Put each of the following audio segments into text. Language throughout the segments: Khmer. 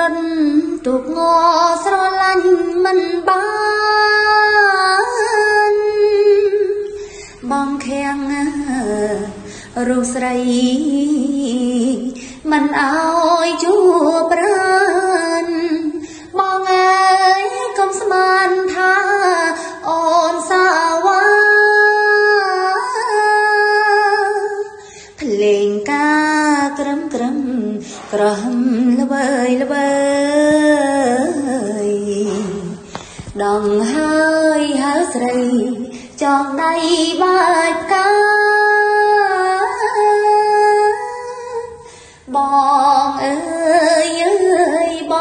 រិនទូកងស្រឡាញ់មិនបានបងខាំងរូបស្រីមិនអោយជួបប្រានបងអើយកុំស្មានថាអូនសាវ៉ាភ្លេងការក្រឹមក្រហមល្វើយដងហើយហើស្រីចងដៃបាច់កាបងអើយប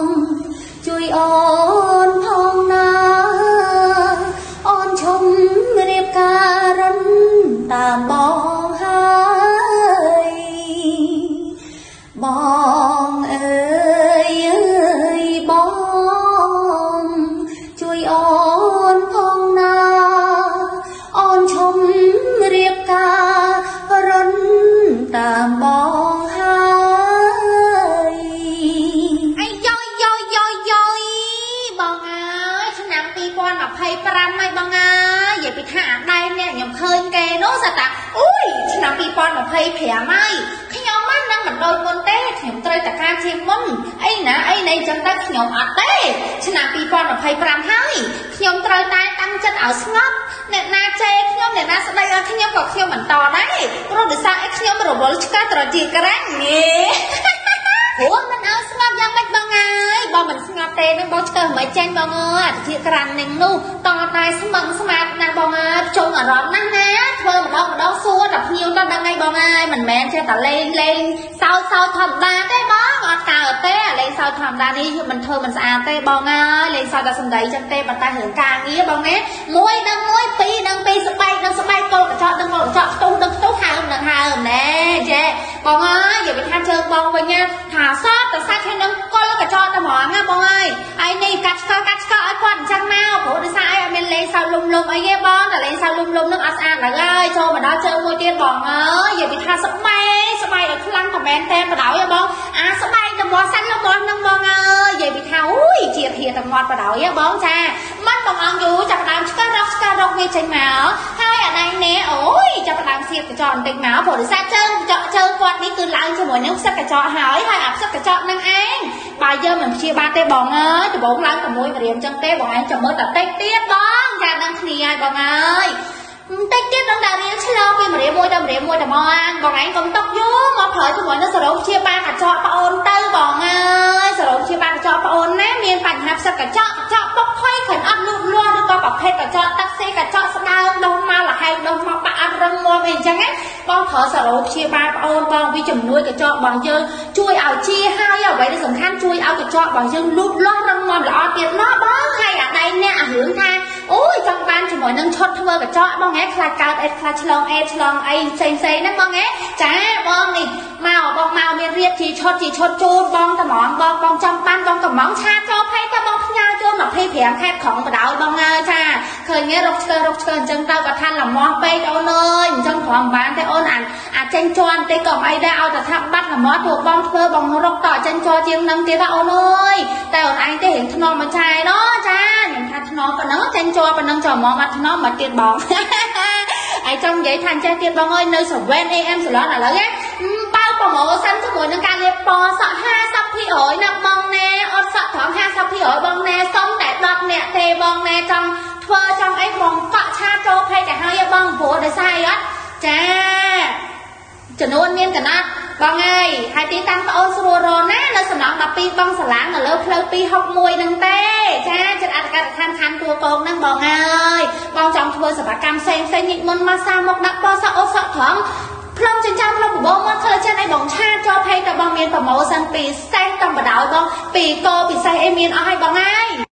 ងជួយអូនផងណាអូនឈុំរៀបការរិនតាមបងហើយបងអើយបងជួយអូនផងណាអូនឈុំរៀបការរិនតាមបងហើយអាយបងអើយឆ្នាំ2025ហើយបងអើយនិយាយពីថាអាដែងនេះខ្ញុំឃើញគេនោះសតាអូយឆ្នាំ2025ហើយខ្ញុំហ្នឹងមិនដូចមុនទេខ្ញុំត្រូវតែការជាងមុនអីណាអញ្ចឹងទៅខ្ញុំអត់ទេឆ្នាំ2025ហើយខ្ញុំត្រូវតែតាំងចិត្តឲ្យស្ងប់អ្នកណាជេរខ្ញុំអ្នកណាស្ដីឲ្យខ្ញុំក៏ខ្ញុំបន្តដែរព្រោះដោយសារអីខ្ញុំរវល់ឆ្កាត្រជាក្រាំងងេព្រោះមិនឲ្យស្ងប់យ៉ាងម៉េចបងអើយបងមិនស្ងប់ទេនឹងបងឆ្កើមិនចេញបងអើយអតិថិក្រាំងនឹងនោះតតែស្មឹងស្មាតណាបងអើយចុងអារម្មណ៍ណាស់ណាធ្វើម្ដងសួរតែភ្ញៀវទៅដឹងហើយបងអើយមិនមែនចេះតែលេងសើចធម្មតាទេបងអត់កើតទេលេងសើចធម្មតានេះមិនធ្វើមិនស្អាតទេបងអើយលេងសើចតែសំដីចឹងទេប៉ុន្តែរឿងការងារបងណាមួយដឹងមួយពីរដឹងពីរស្បែកដឹងស្បែកកូនកញ្ចក់ដឹងកូនកញ្ចក់ផ្ទុះដឹងផ្ទុះហើមនឹងហើមណែចេះបងអើយនិយាយពីថាជើងបងវិញណាថាសតតែសាច់ឲ្យនឹងកុលកញ្ចក់តែហ្មងណាបងអើយហើយនេះកាត់ឆ្កឲ្យគាត់អញ្ចឹងមកព្រោះដោយសារអីអត់មានលេងសើចលុំអីទេបងតែលេងសើចលុំនឹងអត់ស្អាតឡើយហើយចូលមកដល់ជើងមួយទៀតបងអើយនិយាយពីថាស្បែកឲ្យខ្លាំងក៏មែនតែបដ ாய் បងអាស្បែករបស់សាច់របស់នឹងបងអើយនិយាយពីថាអូយជាធាតមាត់បដ ாய் បងចាមិនបងអង្គយូរចាប់ដើមឆ្កឹះរកវាចេញមកហើយអាដៃនេះអូយចាប់ដើមសៀតកញ្ចក់បន្តិចមកព្រោះដោយសារជើងគាត់នេះគឺឡើងជាមួយនឹងផ្សិតកញ្ចក់ហើយអាផ្សិតកញ្ចក់នឹងឯងបើយើងមិនព្យាបាលទេបងអើយដំបងឡើង6ម្រាមចឹងទេបងឯងចាំមើលតែតិចទៀតបងចាដឹងគ្នាហើយបងអើយតិចទៀតដល់តែរៀនឆ្លងពីម្រាមមួយទៅម្រាមមួយតែបងឯងកុំຕົកយូរមកប្រើជាមួយនឹងសរោព្យាបាលកញ្ចក់ប្អូនទៅបងអើយសរោព្យាបាលកញ្ចក់ប្អូនណាមានបញ្ហាផ្សិតកញ្ចក់ពុកផុយខិនអត់លូតលាស់ឬក៏ប្រភេទកញ្ចក់ទឹកសេកញ្ចក់ស្ដើងដុំមកលហែកដុំមកបាក់អត់រឹងមាំអីអញ្ចឹងណាបងប្រើសរោព្យាបាលប្អូនបងវាជំនួយកញ្ចក់របស់យើងជួយឲ្យជាហើយអ្វីដែលសំខាន់ជួយឲ្យកញ្ចក់របស់យើងលូតលាស់រឹងមាំល្អទៀតណោះបងហើយអាដៃអ្នកអារឿងថាអូយចង់បានជាមួយនឹងឈុតធ្វើកញ្ចក់បងហ៎ខ្លាចកើតអេតខ្លាចឆ្លងអេតឆ្លងអីផ្សេងហ្នឹងបងហ៎ចាបងនេះមកមានរៀបជាឈុតជូនបងតែហ្មងបងចង់បានបងកំងឆាចូលផៃតែបងផ្ញើចូល25ខែក្រុងបដ ாய் បងអើយចាឃើញទេរកឆ្កើអញ្ចឹងទៅក៏ថាល្មោះពេកអូនអើយអញ្ចឹងគ្រាន់បានទេអូនអាចេញជន់ទេក៏អីដែរឲ្យតែថាបាត់ល្មោះពួកបងធ្វើបងរកតចេញជន់ជាងនឹងទៀតអូនអើយតែអូនឯងទេរៀងថ្នមមួយឆាយណោះចាខ្ញុំថាថ្នមប៉ុណ្ណឹងចេញជន់ប៉ុណ្ណឹងចូលមកបាត់ថ្នមមកទៀតបងហើយចង់និយាយថាចេះទៀតបងអើយនៅ 7am សាឡនឥឡូវណាបើប្រម៉ូសិនជាមួយនឹងការលាបពណ៌សក់ 50% ណាបងណែអត់សក់ត្រង់ 50% បងណែសុំតែ10នាក់ទេបងណែចង់ធ្វើចង់អីបងកក់ឆាចូលផេកទៅហើយបងព្រោះដោយសារអីអត់ចាចំនួនមានកណាត់បងអើយហើយទីតាំងប្អូនស្រួលរណានៅសំណង12បងសាឡាងនៅលើផ្លូវ261នឹងទេចាចិត្តអត្តកដ្ឋានខណ្ឌទួលគោកហ្នឹងបងអើយបងចង់ធ្វើសេវាកម្មផ្សេងញិចមុនមកសាមកដាក់ពណ៌សក់អូសក់ត្រង់ផ្លុំចិញ្ចាំផ្លុំបបោមកធ្វើចេះអីបងឆាចូលផេកតែបងមានប្រម៉ូសិនពីសេះតំបដ ாய் បងពីកោពិសេសអីមានអស់ហើយបងអើយ